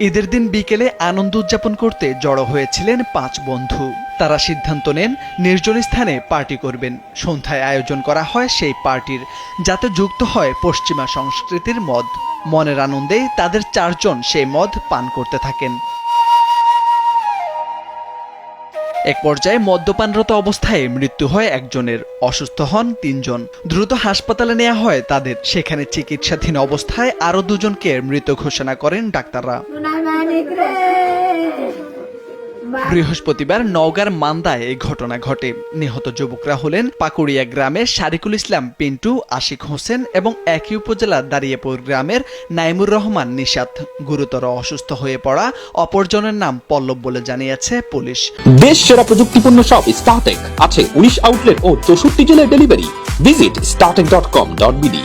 ঈদের দিন বিকেলে আনন্দ উদযাপন করতে জড়ো হয়েছিলেন 5 বন্ধু। তারা সিদ্ধান্ত নেন নির্জন স্থানে পার্টি করবেন। সন্ধ্যায় আয়োজন করা হয় সেই পার্টির, যাতে যুক্ত হয় পশ্চিমা সংস্কৃতির মদ। মনের আনন্দেই তাদের 4 জন সেই মদ পান করতে থাকেন। এক পর্যায়ে মদ্যপানরত অবস্থায় মৃত্যু হয় একজনের, অসুস্থ হন 3 জন। দ্রুত হাসপাতালে নেওয়া হয় তাদের। সেখানে চিকিৎসাধীন অবস্থায় আরো 2 জনকে মৃত ঘোষণা করেন ডাক্তাররা। বৃহস্পতিবার নওগাঁর মান্দায় এই ঘটনা ঘটে। নিহত যুবকরা হলেন পাকুড়িয়া গ্রামের শারিকুল ইসলাম পিন্টু, আশিক হোসেন এবং একই উপজেলার দাঁড়িয়েপুর গ্রামের নাইমুর রহমান নিশাত। গুরুতর অসুস্থ হয়ে পড়া অপরজনের নাম পল্লব বলে জানিয়েছে পুলিশ। দেশ সেরা প্রযুক্তিপূর্ণ শপ স্টার্টেক আছে 19 আউটলেট ও 64 জেলায় ডেলিভারি। Visit startek.com.bd।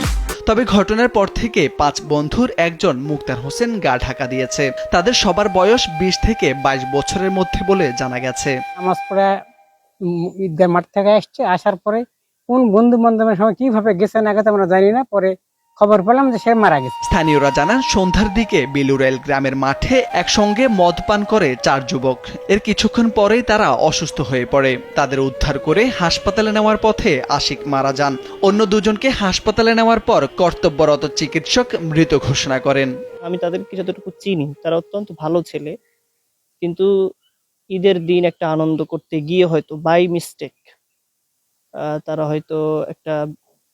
তবে ঘটনার পর থেকে 5 বন্ধুর একজন মুক্তার হোসেন গা ঢাকা দিয়েছে। তাদের সবার বয়স 20 থেকে 22 বছরের মধ্যে বলে জানা গেছে। নামাজ পড়ে ঈদগাহ মাঠ থেকে আসছে, আসার পরে কোন বন্ধু বান্ধবের সঙ্গে কিভাবে গেছে না গেছে আমরা জানি না। পরে খবর পেলাম যে সে মারা গেছে। স্থানীয়রা জানান, সন্ধ্যার দিকে বিলুরাইল গ্রামের মাঠে একসঙ্গে মদ পান করে 4 যুবক। এর কিছুক্ষণ পরেই তারা অসুস্থ হয়ে পড়ে। তাদের উদ্ধার করে হাসপাতালে নেওয়ার পথে আশিক মারা যান। অন্য 2 জনকে হাসপাতালে নেওয়ার পর কর্তব্যরত চিকিৎসক মৃত ঘোষণা করেন। আমি তাদেরকে যতটুকু চিনি, তারা অত্যন্ত ভালো ছেলে, কিন্তু ঈদের দিন একটা আনন্দ করতে গিয়ে হয়তো বাই মিস্টেক তারা হয়তো একটা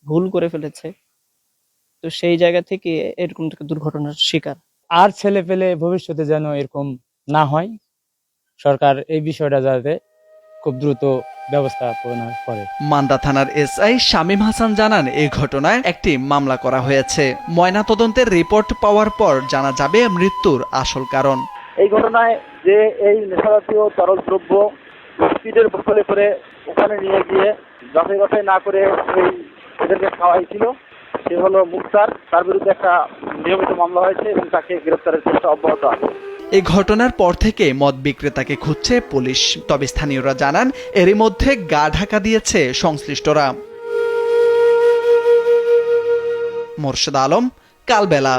ভুল করে ফেলেছে। তো সেই জায়গা থেকে এরকম একটা দুর্ঘটনার শিকার। আর ছেলে পেলে ভবিষ্যতে যেন এরকম না হয়, সরকার এই বিষয়টা যাতে খুব দ্রুত ব্যবস্থা করে। মান্দা থানার এসআই শামীম হাসান জানান, এই ঘটনায় একটি মামলা করা হয়েছে। ময়নাতদন্তের রিপোর্ট পাওয়ার পর জানা যাবে মৃত্যুর আসল কারণ। এই ঘটনায় যে এই নেশাজাতীয় তরল দ্রব্য স্পিডের বোতলে করে ওখানে নিয়ে গিয়ে যাচাই বাছাই না করে এদেরকে খাওয়াইছিল, সে হলো মুক্তার। তার বিরুদ্ধে একটা নিয়মিত মামলা হয়েছে এবং তাকে গ্রেফতারের চেষ্টা অব্যাহত আছে। এই ঘটনার পর থেকে মদ বিক্রেতাকে খুঁজছে পুলিশ। তবে স্থানীয়রা জানান, এরই মধ্যে গা ঢাকা দিয়েছে সংশ্লিষ্টরা। মোর্শেদ আলম, কালবেলা।